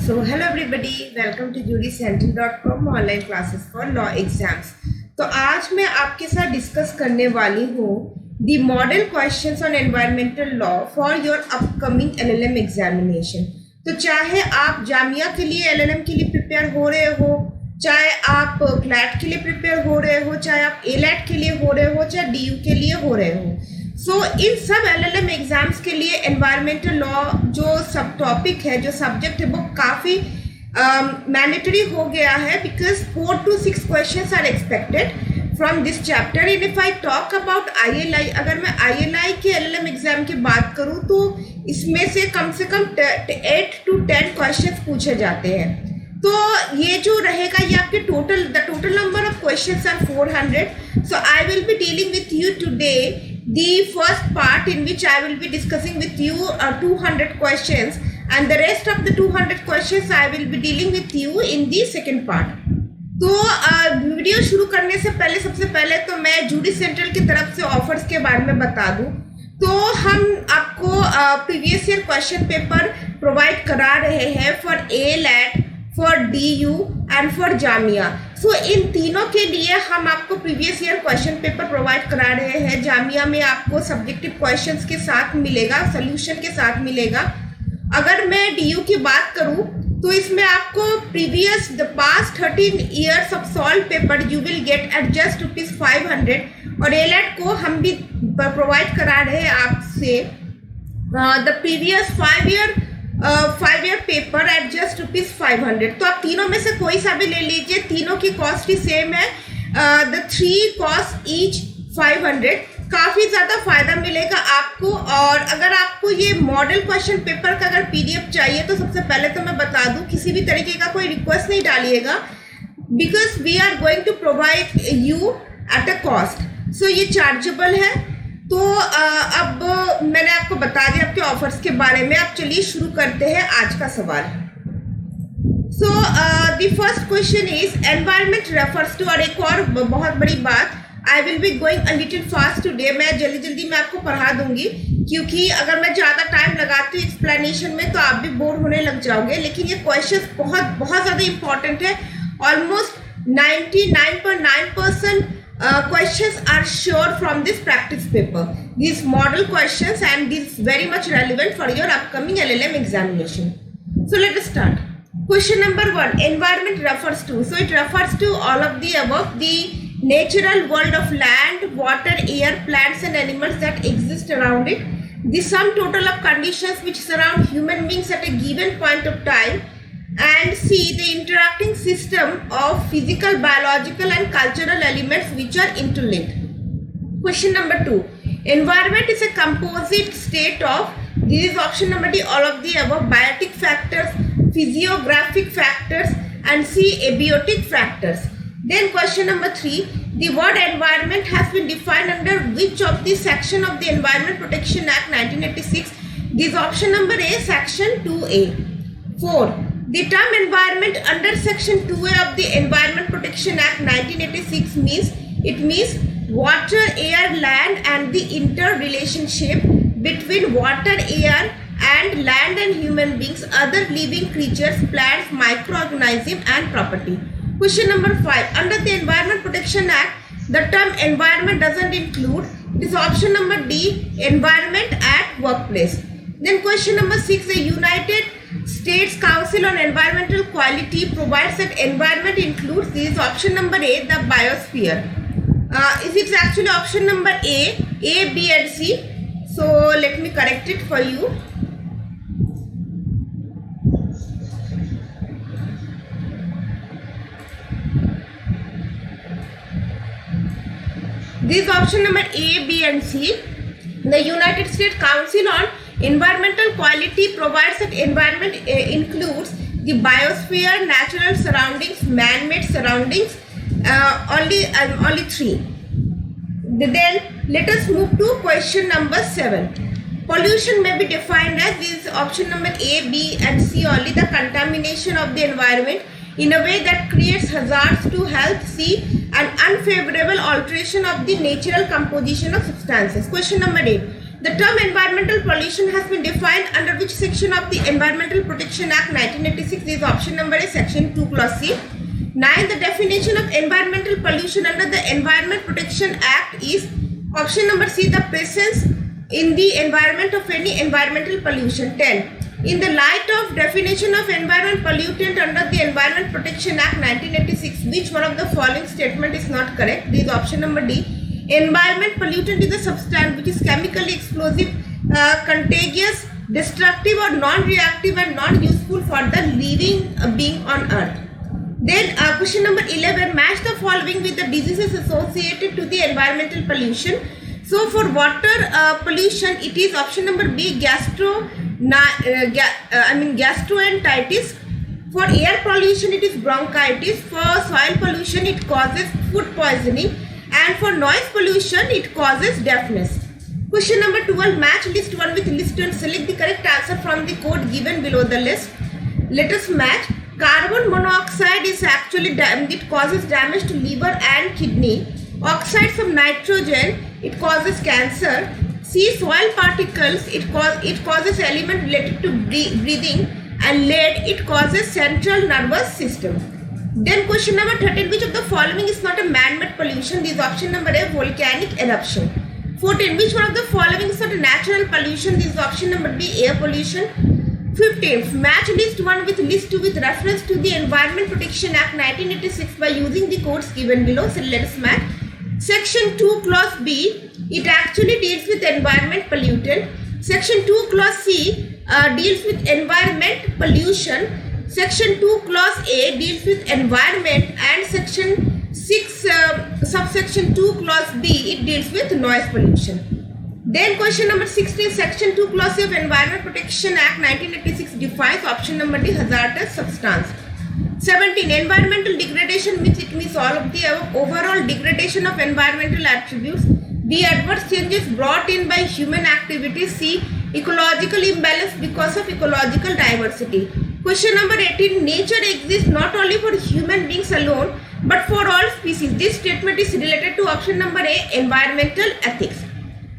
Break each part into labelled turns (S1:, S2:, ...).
S1: So hello everybody, welcome to judycentral.com online classes for law exams. तो आज मैं आपके साथ डिस्कस करने वाली हूँ the model questions on environmental law for your upcoming LLM examination. तो चाहे आप जामिया के लिए एलएलएम के लिए प्रिपेयर हो रहे हो, चाहे आप क्लैट के लिए प्रिपेयर हो रहे हो, चाहे आप एलैट के लिए हो रहे हो, चाहे डीयू के लिए हो रहे हो। सो इन सब एलएलएम एग्जाम्स के लिए एनवायरमेंटल लॉ जो सब टॉपिक है, जो सब्जेक्ट है, वो काफ़ी मैंडेटरी हो गया है because 4 to 6 questions are expected from this chapter. And if I talk about ILI, अगर मैं ILI के एलएलएम एग्जाम की बात करूँ तो इसमें से कम 8 to 10 क्वेश्चंस पूछे जाते हैं। तो ये जो रहेगा ये आपके the total number of questions are 400. So I will be dealing with you today the first part in which I will be discussing with you 200 questions, and the rest of the 200 questions I will be dealing with you in the second part. तो video शुरू करने से पहले सबसे पहले तो मैं Judy central की तरफ से ऑफर्स के बारे में बता दूं। तो हम आपको previous year question paper provide करा रहे हैं for ALAT, for DU and for Jamia. So इन तीनों के लिए हम आपको previous year question paper provide करा रहे हैं। जामिया में आपको सब्जेक्टिव क्वेश्चंस के साथ मिलेगा, सोल्यूशन के साथ मिलेगा। अगर मैं DU की बात करूं तो इसमें आपको the past 13 years of solved paper you will get at just ₹500, और एलैट को हम भी प्रोवाइड करा रहे हैं आपसे the previous 5 year paper at just ₹500। तो आप तीनों में से कोई सा भी ले लीजिए, तीनों की कॉस्ट ही सेम है। The 3 cost each 500। काफ़ी ज़्यादा फायदा मिलेगा आपको। और अगर आपको ये मॉडल क्वेश्चन पेपर का अगर PDF चाहिए तो सबसे पहले तो मैं बता दूं, किसी भी तरीके का कोई रिक्वेस्ट नहीं डालिएगा because we are going to provide you at a cost. So ये चार्जेबल है। तो अब मैंने आपको बता दिया आपके ऑफर्स के बारे में। अब चलिए शुरू करते हैं आज का सवाल। So the first question is environment refers to, और एक और बहुत बड़ी बात, I will be going a little fast today. मैं जल्दी मैं आपको पढ़ा दूंगी क्योंकि अगर मैं ज़्यादा टाइम लगाती हूँ एक्सप्लेनेशन में तो आप भी बोर होने लग जाओगे। लेकिन ये क्वेश्चन बहुत ज़्यादा इंपॉर्टेंट है। Almost 99.9% questions are sure from this practice paper. These model questions, and this is very much relevant for your upcoming LLM examination. So let us start. Question number 1. Environment refers to. So it refers to all of the above: the natural world of land, water, air, plants and animals that exist around it. The sum total of conditions which surround human beings at a given point of time. And C, the interacting system of physical, biological and cultural elements which are interlinked. Question number 2. Environment is a composite state of, this is option number D, all of the above: biotic factors, physiographic factors and C, abiotic factors. Then question number 3. The word environment has been defined under which of the section of the Environment Protection Act 1986? This is option number A, section 2A. 4. The term environment under section 2A of the Environment Protection Act 1986 means water, air, land and the interrelationship between water, air and land and human beings, other living creatures, plants, microorganisms and property. Question number 5. Under the Environment Protection Act, the term environment doesn't include. It is option number D, environment at workplace. Then question number 6. The United States Council on Environmental Quality provides that environment includes, this is option number A, the biosphere. Is it actually option number A, B and C? So let me correct it for you. This is option number A, B and C. The United States Council on Environmental Quality provides that environment includes the biosphere, natural surroundings, man-made surroundings, only 3. Then let us move to question number 7. Pollution may be defined as, this is option number A, B and C only: the contamination of the environment in a way that creates hazards to health. C, an unfavorable alteration of the natural composition of substances. Question number 8. The term environmental pollution has been defined under which section of the Environmental Protection Act 1986? This is option number A, section 2 clause C. 9. The definition of environmental pollution under the Environment Protection Act is option number C, the presence in the environment of any environmental pollution. 10. In the light of definition of environment pollutant under the Environment Protection Act 1986, which one of the following statement is not correct? This is option number D. Environment pollutant is a substance which is chemically explosive, contagious, destructive or non-reactive and non-useful for the living being on earth. Then question number 11, match the following with the diseases associated to the environmental pollution. So for water pollution, it is option number B, gastroenteritis. For air pollution, it is bronchitis. For soil pollution, it causes food poisoning. And for noise pollution, it causes deafness. Question number 12, match list 1 with list 2 and select the correct answer from the code given below the list. Let us match. Carbon monoxide is actually it causes damage to liver and kidney. Oxides of nitrogen, it causes cancer. C, soil particles, it causes element related to breathing. And lead, it causes central nervous system. Then question number 13, which of the following is not a man-made pollution? This is option number A, volcanic eruption. 14, which one of the following is not a natural pollution? This is option number B, air pollution. 15, match list 1 with list 2 with reference to the Environment Protection Act 1986 by using the codes given below. So let us match. Section 2 clause B, it actually deals with environment pollutant. Section 2 clause C deals with environment pollution. Section 2 clause A deals with environment, and section 6 subsection 2 clause B, it deals with noise pollution. Then question number 16, section 2 clause C of Environment Protection Act 1986 defines option number D, hazardous substance. 17, environmental degradation, which it means all of the above. Overall degradation of environmental attributes. B, adverse changes brought in by human activities. C, ecological imbalance because of ecological diversity. Question number 18, nature exists not only for human beings alone but for all species. This statement is related to option number A, environmental ethics.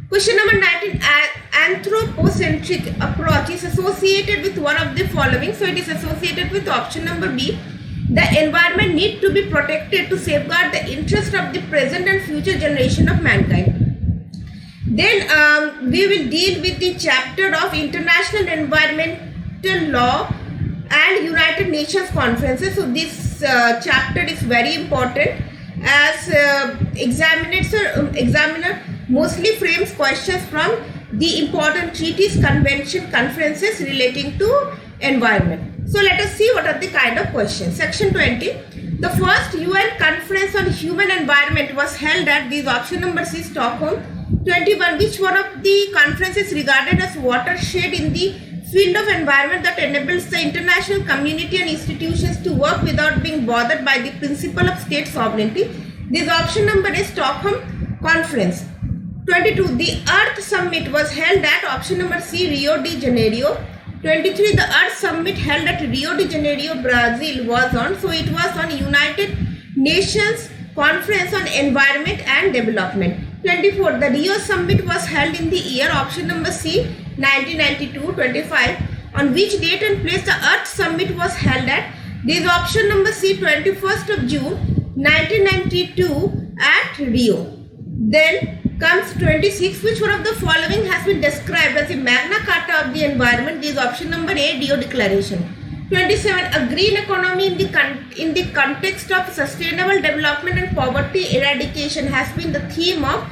S1: Question number 19, anthropocentric approach is associated with one of the following. So it is associated with option number B. The environment needs to be protected to safeguard the interest of the present and future generation of mankind. Then we will deal with the chapter of international environmental law and United Nations conferences. So this chapter is very important as examiner mostly frames questions from the important treaties, conferences relating to environment. So let us see what are the kind of questions. Section 20. The first UN conference on human environment was held at this option number C, Stockholm. 21. Which one of the conferences regarded as watershed in the field of environment that enables the international community and institutions to work without being bothered by the principle of state sovereignty? This option number is Stockholm Conference. 22. The Earth Summit was held at option number C, Rio de Janeiro. 23. The Earth Summit held at Rio de Janeiro, Brazil was on. So it was on United Nations Conference on Environment and Development. 24. The Rio Summit was held in the year option number C, 1992. 25. On which date and place the Earth Summit was held at? This is option number C, 21st of June 1992 at Rio. Then comes 26. Which one of the following has been described as the Magna Carta of the environment? This is option number A, Rio Declaration. 27. A green economy in the context of sustainable development and poverty eradication has been the theme of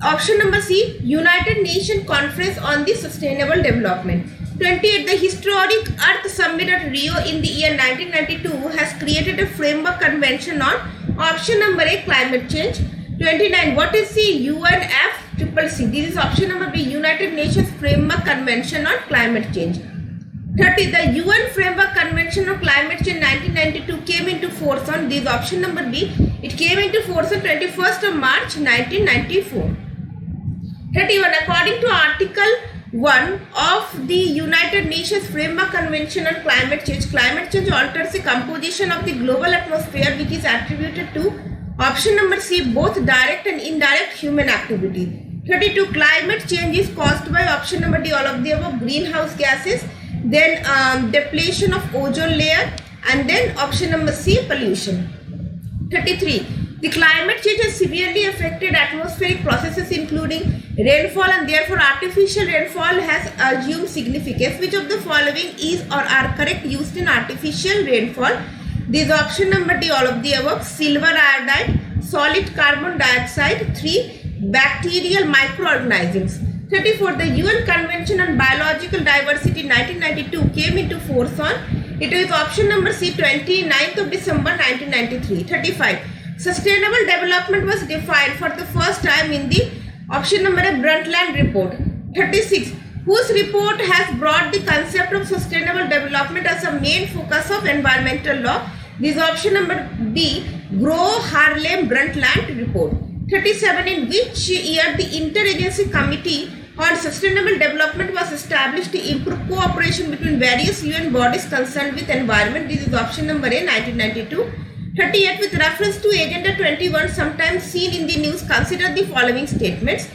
S1: option number C, United Nations Conference on the Sustainable Development. 28. The historic Earth Summit at Rio in the year 1992 has created a framework convention on option number A, climate change. 29. What is the UNFCCC? This is option number B, United Nations Framework Convention on Climate Change. 30. The UN Framework Convention on Climate Change 1992 came into force on, this option number B, it came into force on 21st of March 1994. 31. According to Article 1 of the United Nations Framework Convention on Climate Change alters the composition of the global atmosphere, which is attributed to option number C, both direct and indirect human activity. 32, climate change is caused by option number D, all of the above, greenhouse gases, then depletion of ozone layer, and then option number C, pollution. 33, the climate change has severely affected atmospheric processes including rainfall, and therefore artificial rainfall has assumed significance. Which of the following is or are correct used in artificial rainfall? This is option number D, all of the above, silver iodide, solid carbon dioxide, 3, bacterial microorganisms. 34, the UN Convention on Biological Diversity 1992 came into force on, it is option number C, 29th of December 1993. 35, sustainable development was defined for the first time in the option number A, Brundtland report. 36, whose report has brought the concept of sustainable development as a main focus of environmental law? This is option number B, Gro-Harlem-Brundtland report. 37, in which year the Interagency Committee on Sustainable Development was established to improve cooperation between various UN bodies concerned with environment? This is option number A, 1992. 38, with reference to Agenda 21 sometimes seen in the news, consider the following statements.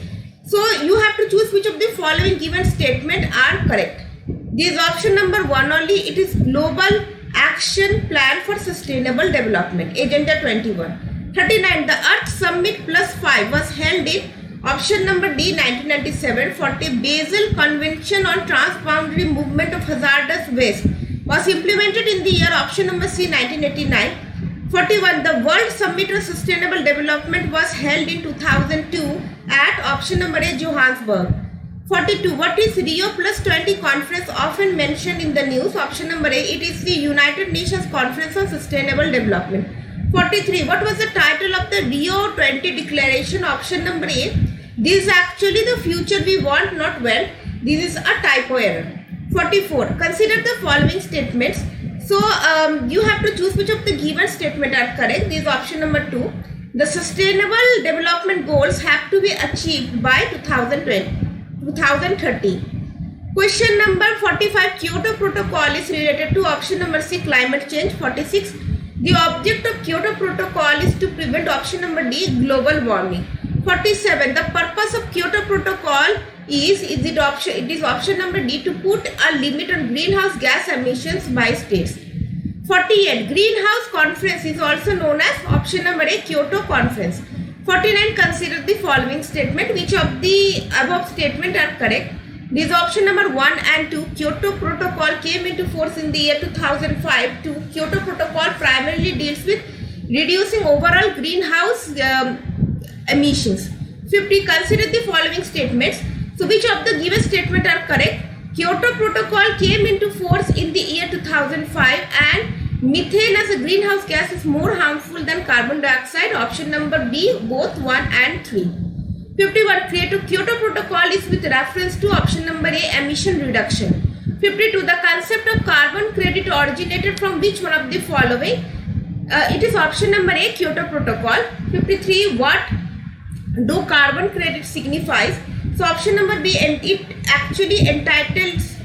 S1: So you have to choose which of the following given statement are correct. This is option number 1 only. It is Global Action Plan for Sustainable Development, Agenda 21. 39, the Earth Summit Plus 5 was held in option number D, 1997. 40, Basel Convention on Transboundary Movement of Hazardous Waste was implemented in the year option number C, 1989. 41, the World Summit on Sustainable Development was held in 2002 at option number A, Johannesburg. 42, what is Rio Plus 20 conference often mentioned in the news? Option number A, it is the United Nations Conference on Sustainable Development. 43, what was the title of the Rio 20 declaration? Option number A, this is actually the future we want, not when. This is a typo error. 44, consider the following statements. So you have to choose which of the given statement are correct. This is option number 2. The sustainable development goals have to be achieved by 2030. Question number 45, Kyoto Protocol is related to option number C, climate change. 46, the object of Kyoto Protocol is to prevent option number D, global warming. 47, the purpose of Kyoto Protocol is it option number D, to put a limit on greenhouse gas emissions by states. 48, Greenhouse Conference is also known as option number A, Kyoto Conference. 49, consider the following statement. Which of the above statement are correct? This is option number 1 and 2. Kyoto Protocol came into force in the year 2005. 2. Kyoto Protocol primarily deals with reducing overall greenhouse emissions. 50, consider the following statements. So which of the given statement are correct? Kyoto Protocol came into force in the year 2005 and methane as a greenhouse gas is more harmful than carbon dioxide. Option number B, both 1 and 3. 51, Kyoto Protocol is with reference to option number A, emission reduction. 52, the concept of carbon credit originated from which one of the following? It is option number A, Kyoto Protocol. 53, what do carbon credit signifies? So option number B, it actually entitlements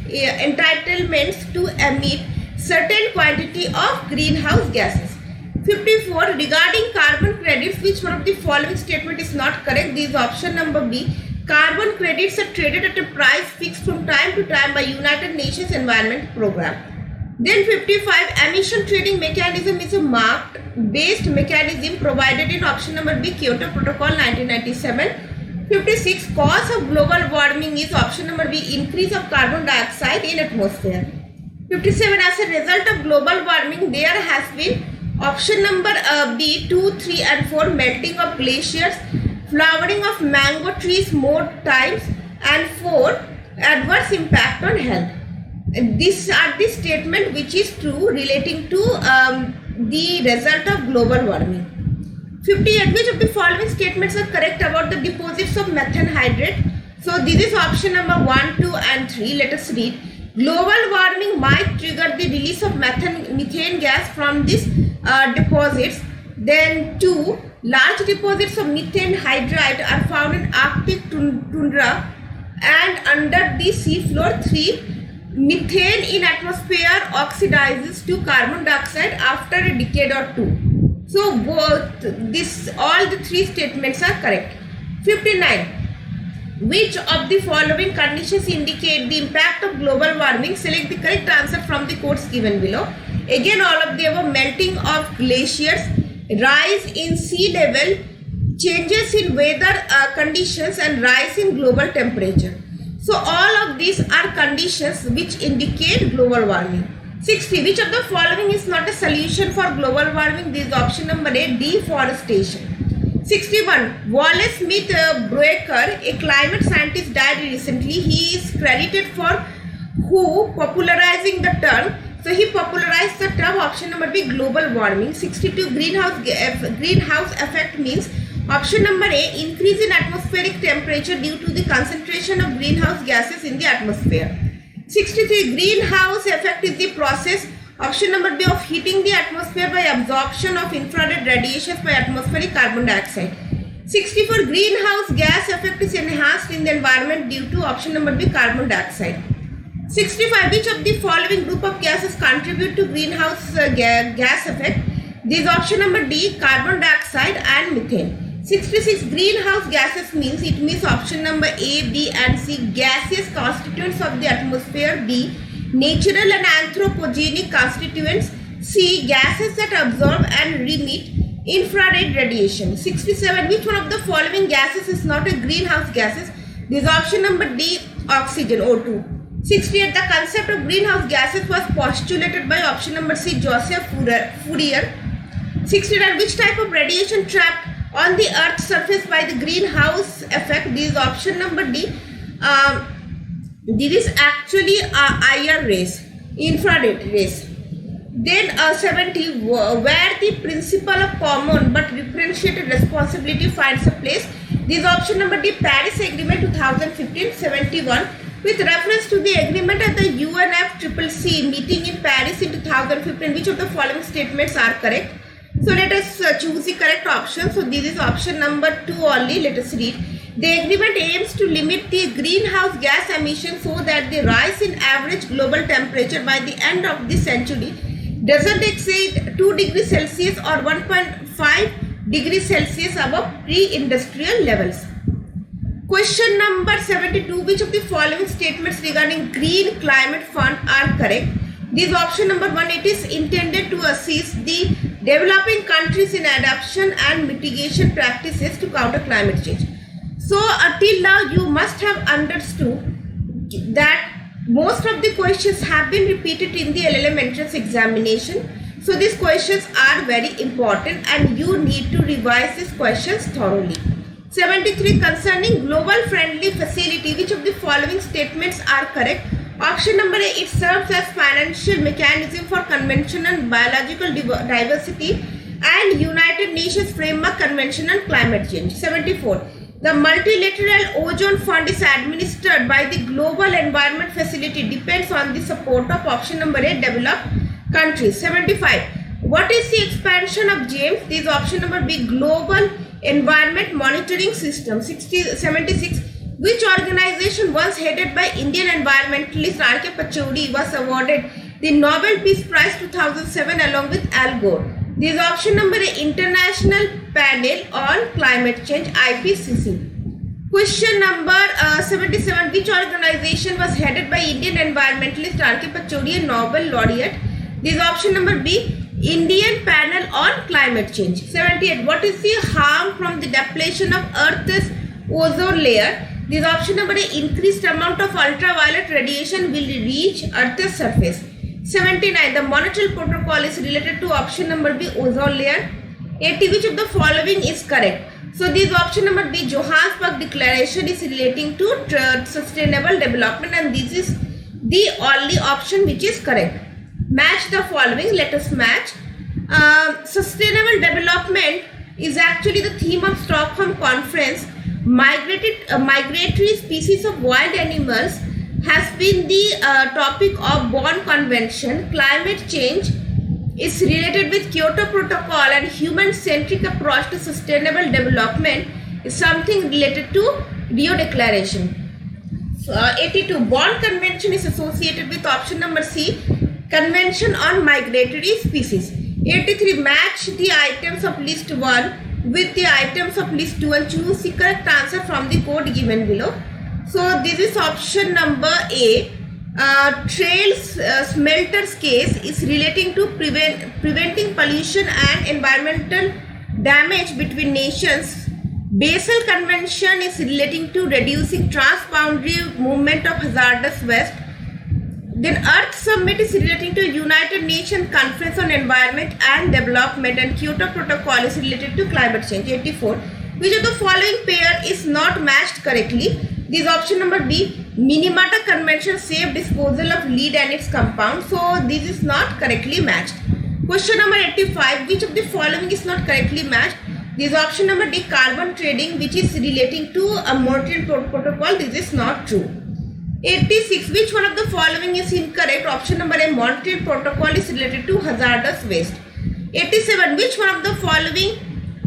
S1: to emit certain quantity of greenhouse gases. 54, regarding carbon credits, which one of the following statement is not correct? This is option number B. Carbon credits are traded at a price fixed from time to time by United Nations Environment Program. Then 55, emission trading mechanism is a market-based mechanism provided in option number B, Kyoto Protocol 1997. 56, cause of global warming is option number B, increase of carbon dioxide in atmosphere. 57, as a result of global warming, there has been option number B, 2, 3 and 4, melting of glaciers, flowering of mango trees more times, and 4, adverse impact on health. These are the statement which is true relating to the result of global warming. 58, which of the following statements are correct about the deposits of methane hydrate? So this is option number 1, 2 and 3. Let us read. Global warming might trigger the release of methane gas from these deposits. Then 2, large deposits of methane hydrate are found in Arctic tundra and under the sea floor. 3, methane in atmosphere oxidizes to carbon dioxide after a decade or 2. So both all the 3 statements are correct. 59, Which of the following conditions indicate the impact of global warming? Select the correct answer from the quotes given below. Again, all of the above: melting of glaciers, rise in sea level, changes in weather conditions, and rise in global temperature. So all of these are conditions which indicate global warming. 60. Which of the following is not a solution for global warming? This is option number A, deforestation. 61. Wallace Smith Broecker, a climate scientist, died recently. He is credited for who popularizing the term? So he popularized the term, option number B, global warming. 62. Greenhouse effect means, option number A, increase in atmospheric temperature due to the concentration of greenhouse gases in the atmosphere. 63. Greenhouse effect is the process, option number B, of heating the atmosphere by absorption of infrared radiations by atmospheric carbon dioxide. 64. Greenhouse gas effect is enhanced in the environment due to, option number B, carbon dioxide. 65. Which of the following group of gases contribute to greenhouse gas effect? This is option number D, carbon dioxide and methane. 66. Greenhouse gases means, it means option number A, B and C, gaseous constituents of the atmosphere. B, natural and anthropogenic constituents. C, gases that absorb and remit infrared radiation. 67. Which one of the following gases is not a greenhouse gases? This is option number D, oxygen, O2. 68. The concept of greenhouse gases was postulated by, option number C, Joseph Fourier. 69. Which type of radiation trapped on the earth's surface by the greenhouse effect? This is option number D. This is actually IR rays, infrared rays. Then 70. Where the principle of common but differentiated responsibility finds a place? This is option number D, Paris Agreement 2015. 71. With reference to the agreement at the UNFCCC meeting in Paris in 2015, which of the following statements are correct? So let us choose the correct option. So this is option number 2 only. Let us read. The agreement aims to limit the greenhouse gas emission so that the rise in average global temperature by the end of the century doesn't exceed 2 degrees Celsius or 1.5 degrees Celsius above pre-industrial levels. Question number 72. Which of the following statements regarding Green Climate Fund are correct? This is option number 1. It is intended to assist the developing countries in adoption and mitigation practices to counter climate change. So until now you must have understood that most of the questions have been repeated in the LLM entrance examination. So these questions are very important and you need to revise these questions thoroughly. 73. Concerning global friendly facility, which of the following statements are correct? Option number A, it serves as financial mechanism for convention on biological diversity and United Nations Framework Convention on Climate Change. 74. The multilateral ozone fund is administered by the Global Environment Facility, depends on the support of, option number A, developed countries. 75. What is the expansion of GEMS? This is option number B, Global Environment Monitoring System. 76. Which organization once headed by Indian environmentalist R.K. Pachauri was awarded the Nobel Peace Prize 2007 along with Al Gore? This is option number A, International Panel on Climate Change, IPCC. Question number 77. Which organization was headed by Indian environmentalist R.K. Pachauri, a Nobel laureate? This is option number B, Indian Panel on Climate Change. 78. What is the harm from the depletion of Earth's ozone layer? This option number A, increased amount of ultraviolet radiation will reach Earth's surface. 79. The Montreal Protocol is related to, option number B, ozone layer. 80. Which of the following is correct? So this option number B, Johannesburg Declaration, is relating to sustainable development and this is the only option which is correct. Match the following. Let us match. Sustainable development is actually the theme of Stockholm Conference. Migratory species of wild animals has been the topic of Bonn Convention. Climate change is related with Kyoto Protocol and human-centric approach to sustainable development is something related to Rio Declaration. 82. Bonn Convention is associated with, option number C, Convention on Migratory Species. 83. Match the items of list 1 with the items of list 2 and choose the correct answer from the code given below. So this is option number A. Smelters case is relating to preventing pollution and environmental damage between nations. Basel Convention is relating to reducing transboundary movement of hazardous waste. Then Earth Summit is relating to United Nations Conference on Environment and Development, and Kyoto Protocol is related to climate change. 84. Which of the following pair is not matched correctly? This is option number B. Minamata Convention safe disposal of lead and its compound. So this is not correctly matched. Question number 85. Which of the following is not correctly matched? This is option number D. Carbon trading, which is relating to a Montreal Protocol. This is not true. 86. Which one of the following is incorrect? Option number A. Montreal Protocol is related to hazardous waste. 87. Which one of the following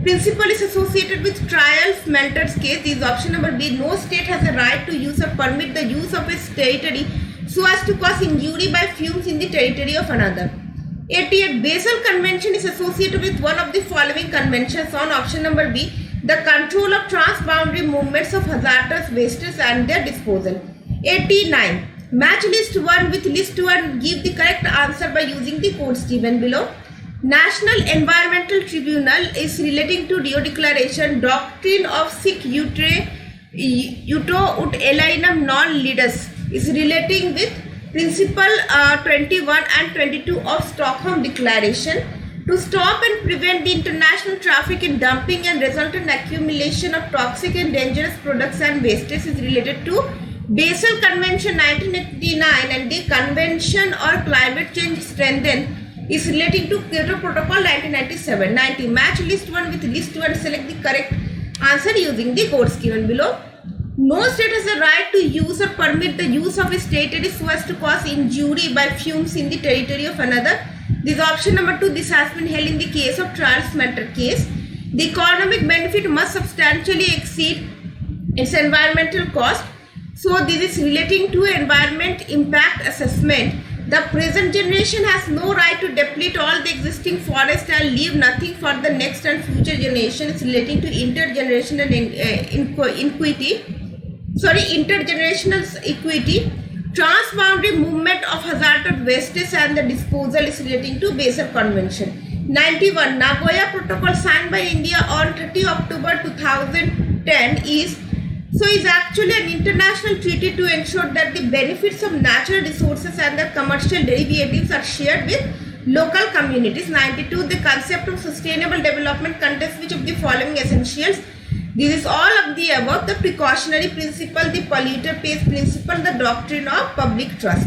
S1: principle is associated with trial smelters case? This is option number B. No state has a right to use or permit the use of its territory so as to cause injury by fumes in the territory of another. 88. Basel Convention is associated with one of the following conventions on option number B. The control of transboundary movements of hazardous wastes and their disposal. 89. Match list 1 with list 2 and give the correct answer by using the codes given below. National Environmental Tribunal is relating to Rio Declaration doctrine of sic uto ut alienum non leadus is relating with principle 21 and 22 of Stockholm Declaration. To stop and prevent the international traffic in dumping and resultant accumulation of toxic and dangerous products and wastes is related to Basel Convention 1989, and the Convention or Climate Change Strengthened is relating to Kyoto Protocol 1997. 90. Match list 1 with list 2 and select the correct answer using the codes given below. No state has a right to use or permit the use of its territory so as to cause injury by fumes in the territory of another. This is option number 2. This has been held in the case of trial smelter case. The economic benefit must substantially exceed its environmental cost. So this is relating to environment impact assessment. The present generation has no right to deplete all the existing forest and leave nothing for the next and future generation. It's relating to intergenerational intergenerational equity. Transboundary movement of hazardous wastes and the disposal is relating to Basel Convention. 91. Nagoya Protocol signed by India on 30 October 2010 is actually an international treaty to ensure that the benefits of natural resources and their commercial derivatives are shared with local communities. 92. The concept of sustainable development contains which of the following essentials? This is all of the above: the precautionary principle, the polluter pays principle, the doctrine of public trust.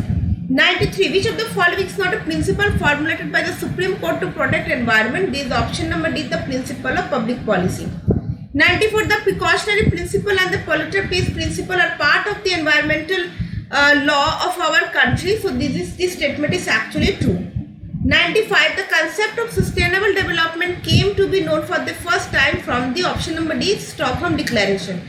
S1: 93. Which of the following is not a principle formulated by the Supreme Court to protect environment? This is option number D, the principle of public policy. 94. The precautionary principle and the polluter pays principle are part of the environmental law of our country. So this statement is actually true. 95. The concept of sustainable development came to be known for the first time from the option number D, Stockholm Declaration.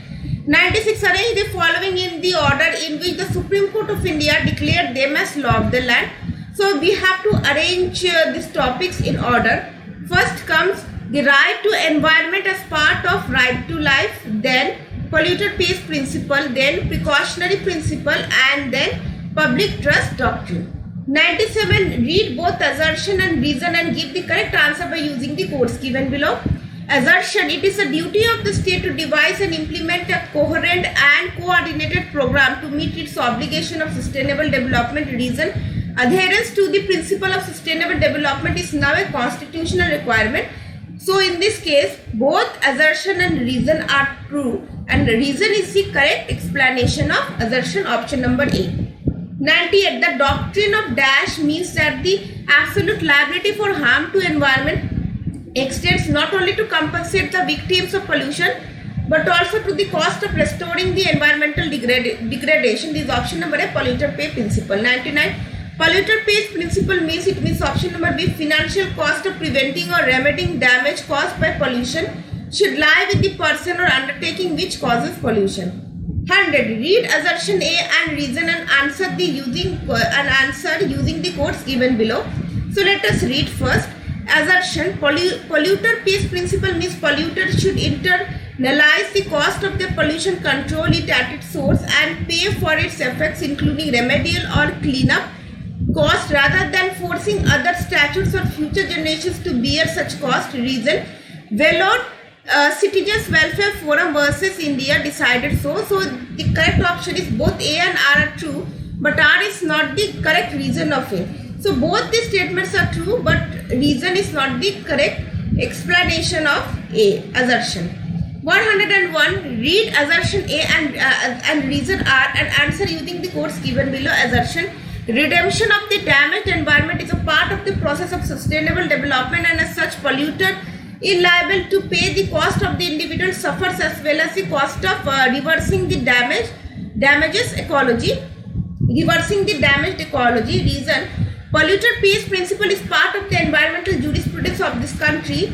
S1: 96. Arrange the following in the order in which the Supreme Court of India declared them as law of the land. So we have to arrange these topics in order. First comes the right to environment as part of right to life, then polluter pays principle, then precautionary principle, and then public trust doctrine. 97. Read both assertion and reason and give the correct answer by using the codes given below. Assertion: it is a duty of the state to devise and implement a coherent and coordinated program to meet its obligation of sustainable development. Reason: adherence to the principle of sustainable development is now a constitutional requirement. So in this case, both assertion and reason are true, and reason is the correct explanation of assertion, option number A. 98. The doctrine of dash means that the absolute liability for harm to environment extends not only to compensate the victims of pollution but also to the cost of restoring the environmental degradation. This is option number A, polluter pay principle. 99. Polluter pays principle means option number B, financial cost of preventing or remedying damage caused by pollution should lie with the person or undertaking which causes pollution. 100. Read assertion A and reason and answer using the codes given below. So let us read first. Assertion: polluter pays principle means polluter should analyze the cost of the pollution, control it at its source, and pay for its effects, including remedial or cleanup cost, rather than forcing other statutes or future generations to bear such cost. Reason: Vellore Citizens Welfare Forum versus India decided so. So the correct option is both A and R are true, but R is not the correct reason of it. So both the statements are true, but reason is not the correct explanation of A assertion. 101. Read assertion A and reason R and answer using the codes given below. Assertion: redemption of the damaged environment is a part of the process of sustainable development, and as such, polluter is liable to pay the cost of the individual suffers as well as the cost of reversing the damages ecology. Reversing the damaged ecology. Reason: polluter pays principle is part of the environmental jurisprudence of this country.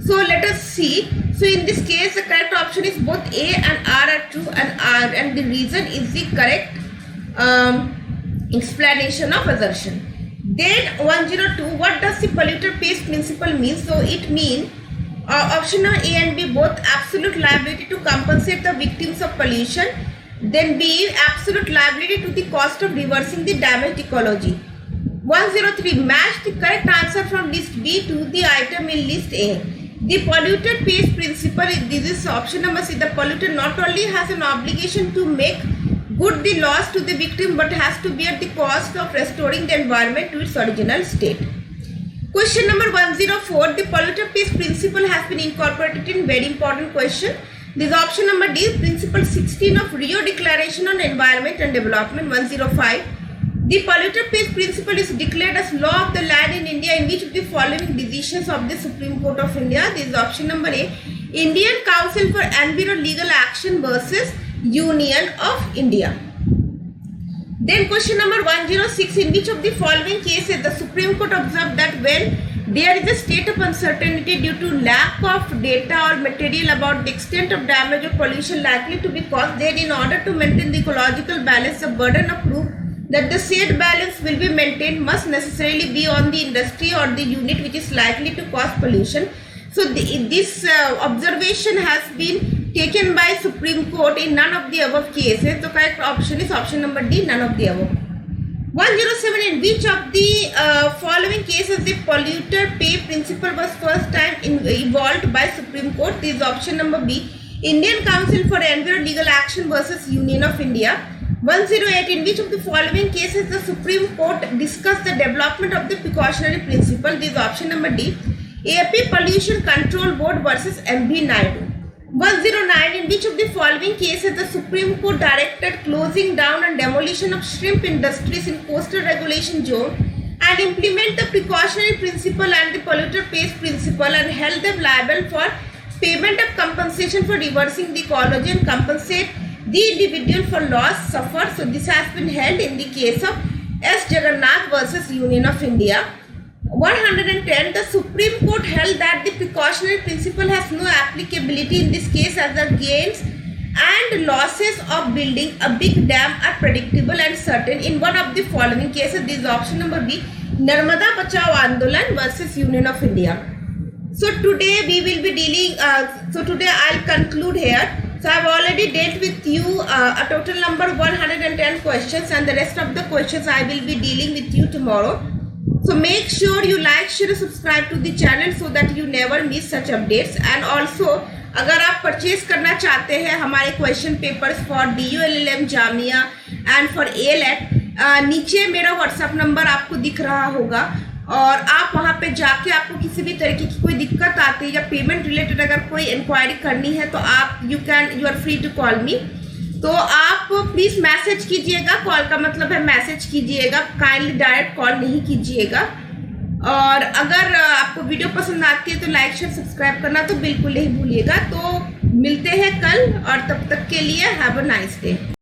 S1: So let us see. So in this case, the correct option is both A and R are true, and the reason is the correct explanation of assertion. Then 102. What does the polluter pays principle mean? So it means option A and B both absolute liability to compensate the victims of pollution. Then B, absolute liability to the cost of reversing the damaged ecology. 103. Match the correct answer from list B to the item in list A. The polluter pays principle, this is option number C. The polluter not only has an obligation to make good the loss to the victim, but has to bear the cost of restoring the environment to its original state. Question number 104. The polluter pays principle has been incorporated in very important question. This is option number D, principle 16 of Rio Declaration on Environment and Development. 105. The polluter pays principle is declared as law of the land in India in which of the following decisions of the Supreme Court of India. This is option number A, Indian Council for Environmental Legal Action versus Union of India. Then question number 106. In which of the following cases the Supreme Court observed that when there is a state of uncertainty due to lack of data or material about the extent of damage or pollution likely to be caused, then in order to maintain the ecological balance, the burden of proof that the said balance will be maintained must necessarily be on the industry or the unit which is likely to cause pollution. So this observation has been taken by Supreme Court in none of the above cases. The correct option is option number D, none of the above. 107. In which of the following cases the polluter pay principle was first time evolved by Supreme Court? This is option number B, Indian Council for Environmental Legal Action versus Union of India. 108. In which of the following cases the Supreme Court discussed the development of the precautionary principle? This is option number D, AP Pollution Control Board versus MB Naidu. 109. In which of the following cases the Supreme Court directed closing down and demolition of shrimp industries in coastal regulation zone and implement the precautionary principle and the polluter pays principle and held them liable for payment of compensation for reversing the ecology and compensate the individual for loss suffered? So this has been held in the case of S. Jagannath versus Union of India. 110. The Supreme Court held that the precautionary principle has no applicability in this case as the gains and losses of building a big dam are predictable and certain in one of the following cases. This is option number B, Narmada Bachao Andolan versus Union of India. So today we will be dealing, today I'll conclude here. So I've already dealt with you a total number of 110 questions, and the rest of the questions I will be dealing with you tomorrow. So make sure you like, share, subscribe to the channel so that you never miss such updates. And also अगर आप purchase करना चाहते हैं हमारे question papers for DULLM Jamia and for ALET, नीचे मेरा WhatsApp number आपको दिख रहा होगा और आप वहां पे जाके आपको किसी भी तरीके की कोई दिक्कत आती है या पेमेंट रिलेटेड अगर कोई इंक्वायरी करनी है तो आप you are free to call me. तो आप प्लीज़ मैसेज कीजिएगा, कॉल का मतलब है मैसेज कीजिएगा, काइंडली डायरेक्ट कॉल नहीं कीजिएगा. और अगर आपको वीडियो पसंद आती है तो लाइक शेयर सब्सक्राइब करना तो बिल्कुल नहीं भूलिएगा. तो मिलते हैं कल और तब तक के लिए हैव अ नाइस डे.